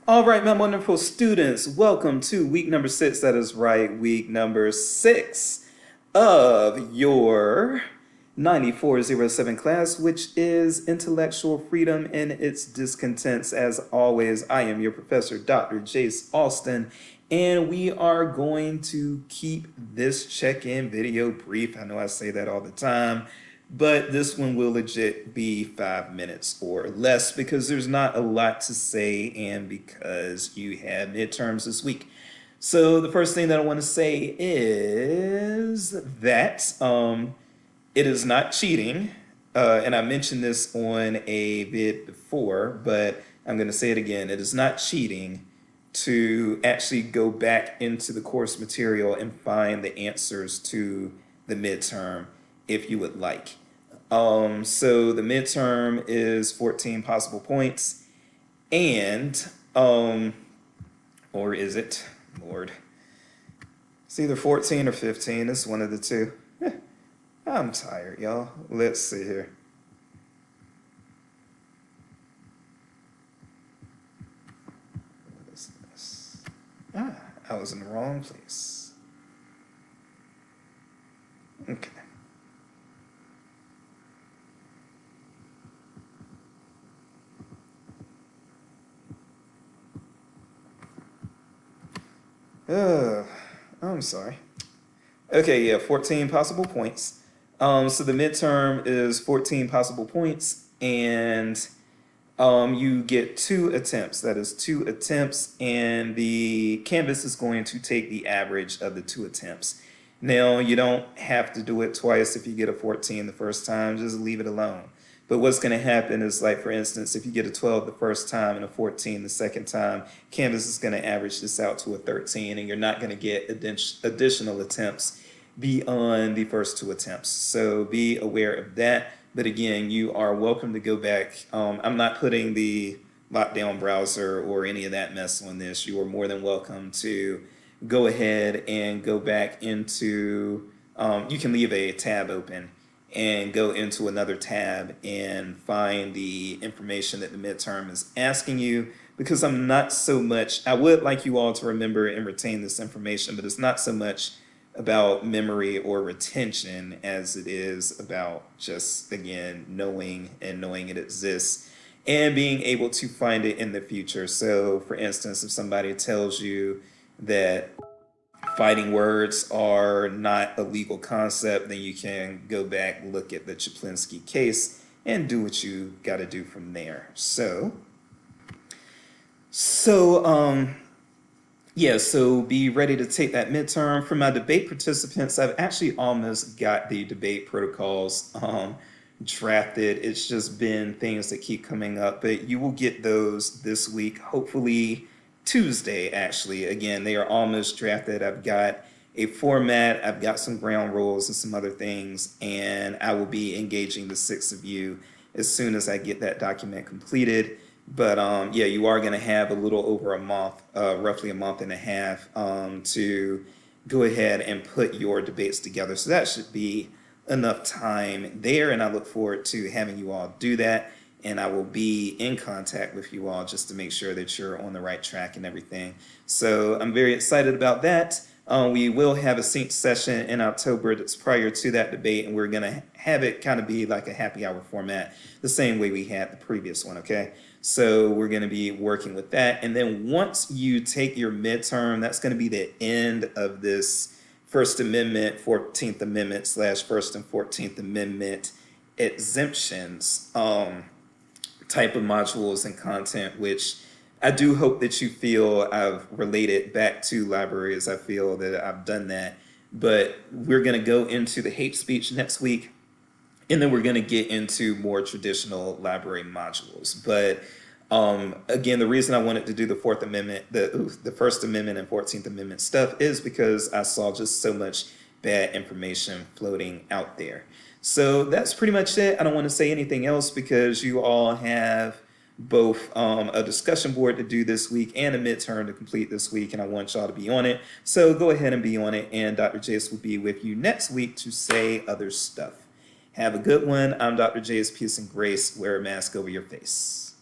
All right, my wonderful students, welcome to week number 6. That is right, week number 6 of your 9407 class, which is Intellectual Freedom and its Discontents. As always, I am your professor, Dr. Jace Austin, and we are going to keep this check-in video brief. I know I say that all the time, but this one will legit be 5 minutes or less because there's not a lot to say and because you have midterms this week. So the first thing that I want to say is that it is not cheating. And I mentioned this on a vid before, but I'm going to say it again. It is not cheating to actually go back into the course material and find the answers to the midterm if you would like. So the midterm is 14 possible points, and or is it, Lord? It's either 14 or 15. It's one of the two. I'm tired, y'all. Let's see here. What is this? I was in the wrong place. Okay. I'm sorry. Okay, yeah, 14 possible points. So the midterm is 14 possible points, and you get 2 attempts. That is 2 attempts, and the Canvas is going to take the average of the 2 attempts. Now, you don't have to do it twice if you get a 14 the first time, just leave it alone. But what's going to happen is, like, for instance, if you get a 12 the first time and a 14 the second time, Canvas is going to average this out to a 13, and you're not going to get additional attempts beyond the first 2 attempts. So be aware of that. But again, you are welcome to go back. I'm not putting the lockdown browser or any of that mess on this. You are more than welcome to go ahead and go back into, you can leave a tab open and go into another tab and find the information that the midterm is asking you, because I'm not so much, I would like you all to remember and retain this information, but it's not so much about memory or retention as it is about just, again, knowing it exists and being able to find it in the future. So for instance, if somebody tells you that fighting words are not a legal concept, then you can go back, look at the Chaplinsky case, and do what you got to do from there. So be ready to take that midterm. For my debate participants, I've actually almost got the debate protocols drafted. It's just been things that keep coming up, but you will get those this week, hopefully Tuesday, actually. Again, they are almost drafted. I've got a format, I've got some ground rules and some other things, and I will be engaging the 6 of you as soon as I get that document completed. But yeah, you are going to have a little over a month, roughly a month and a half, to go ahead and put your debates together. So that should be enough time there, and I look forward to having you all do that. And I will be in contact with you all just to make sure that you're on the right track and everything. So I'm very excited about that. We will have a sync session in October that's prior to that debate, and we're going to have it kind of be like a happy hour format, the same way we had the previous one, okay? So we're going to be working with that. And then once you take your midterm, that's going to be the end of this First Amendment, 14th Amendment / First and 14th Amendment exemptions type of modules and content, which I do hope that you feel I've related back to libraries. I feel that I've done that. But we're going to go into the hate speech next week, and then we're going to get into more traditional library modules. But again, the reason I wanted to do the Fourth Amendment, the First Amendment and 14th Amendment stuff is because I saw just so much bad information floating out there. So that's pretty much it. I don't want to say anything else because you all have both a discussion board to do this week and a midterm to complete this week, and I want y'all to be on it. So go ahead and be on it, and Dr. Jace will be with you next week to say other stuff. Have a good one. I'm Dr. Jace. Peace and grace. Wear a mask over your face.